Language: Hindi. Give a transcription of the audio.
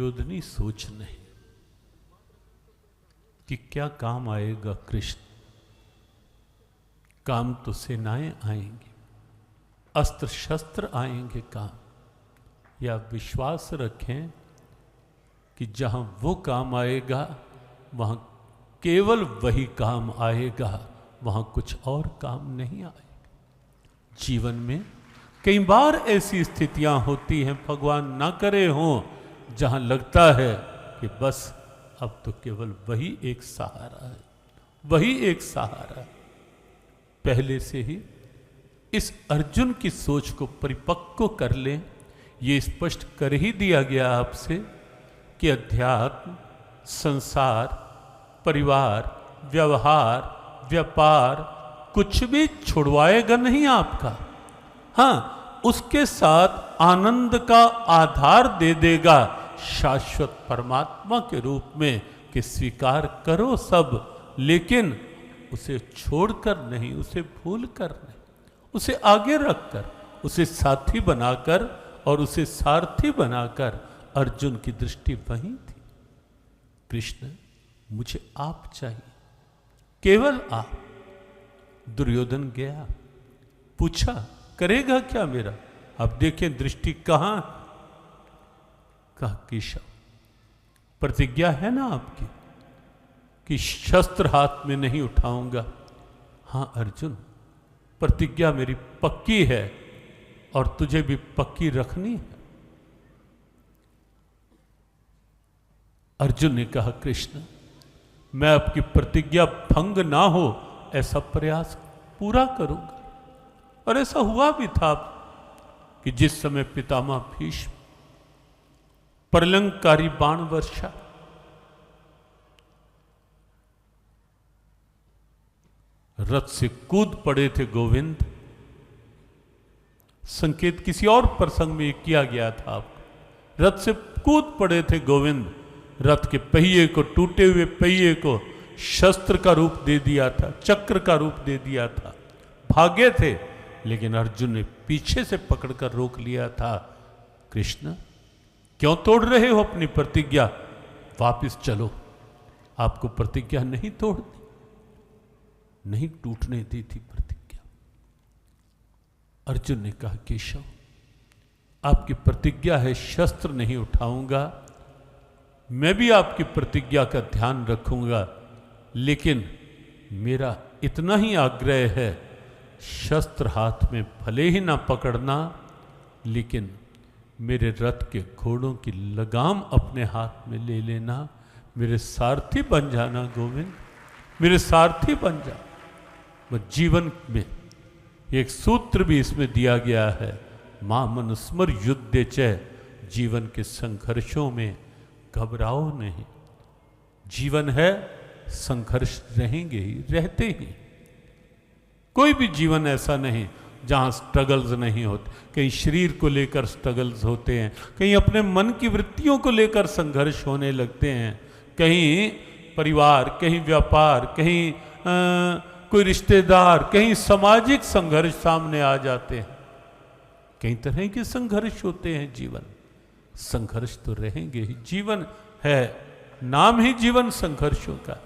दुर्योधनी सोच नहीं कि क्या काम आएगा कृष्ण। काम तो सेनाएं आएंगी, अस्त्र शस्त्र आएंगे काम। या विश्वास रखें कि जहां वो काम आएगा वहां केवल वही काम आएगा, वहां कुछ और काम नहीं आएगा। जीवन में कई बार ऐसी स्थितियां होती हैं, भगवान ना करे हो, जहां लगता है कि बस अब तो केवल वही एक सहारा है, वही एक सहारा है। पहले से ही इस अर्जुन की सोच को परिपक्व कर लें। ये स्पष्ट कर ही दिया गया आपसे कि अध्यात्म, संसार, परिवार, व्यवहार, व्यापार कुछ भी छुड़वाएगा नहीं आपका। हाँ, उसके साथ आनंद का आधार दे देगा शाश्वत परमात्मा के रूप में कि स्वीकार करो सब, लेकिन उसे छोड़कर नहीं, उसे भूल कर नहीं, उसे आगे रखकर, उसे साथी बनाकर और उसे सारथी बनाकर। अर्जुन की दृष्टि वहीं थी। कृष्ण, मुझे आप चाहिए, केवल आप। दुर्योधन गया, पूछा करेगा क्या मेरा? अब देखें दृष्टि कहां। कहा केशव, प्रतिज्ञा है ना आपकी कि शस्त्र हाथ में नहीं उठाऊंगा? हां अर्जुन, प्रतिज्ञा मेरी पक्की है और तुझे भी पक्की रखनी है। अर्जुन ने कहा कृष्ण, मैं आपकी प्रतिज्ञा भंग ना हो ऐसा प्रयास पूरा करूंगा। और ऐसा हुआ भी था कि जिस समय पितामह भीष्म प्रलंकारी बाण वर्षा, रथ से कूद पड़े थे गोविंद। संकेत किसी और प्रसंग में किया गया था आपको। रथ से कूद पड़े थे गोविंद। रथ के पहिए को, टूटे हुए पहिए को शस्त्र का रूप दे दिया था, चक्र का रूप दे दिया था। भागे थे, लेकिन अर्जुन ने पीछे से पकड़कर रोक लिया था। कृष्ण, क्यों तोड़ रहे हो अपनी प्रतिज्ञा? वापस चलो, आपको प्रतिज्ञा नहीं तोड़नी, नहीं टूटने दी थी प्रतिज्ञा। अर्जुन ने कहा केशव, आपकी प्रतिज्ञा है शस्त्र नहीं उठाऊंगा, मैं भी आपकी प्रतिज्ञा का ध्यान रखूंगा, लेकिन मेरा इतना ही आग्रह है, शस्त्र हाथ में भले ही ना पकड़ना, लेकिन मेरे रथ के घोड़ों की लगाम अपने हाथ में ले लेना, मेरे सारथी बन जाना गोविंद, मेरे सारथी बन जा। वह जीवन में एक सूत्र भी इसमें दिया गया है, मां मनुस्मर युद्धे च, जीवन के संघर्षों में घबराओ नहीं। जीवन है, संघर्ष रहेंगे ही, रहते ही। कोई भी जीवन ऐसा नहीं जहां स्ट्रगल्स नहीं होते। कहीं शरीर को लेकर स्ट्रगल्स होते हैं, कहीं अपने मन की वृत्तियों को लेकर संघर्ष होने लगते हैं, कहीं परिवार, कहीं व्यापार, कहीं कोई रिश्तेदार, कहीं सामाजिक संघर्ष सामने आ जाते हैं। कई तरह के संघर्ष होते हैं जीवन। संघर्ष तो रहेंगे ही, जीवन है, नाम ही जीवन संघर्षों का।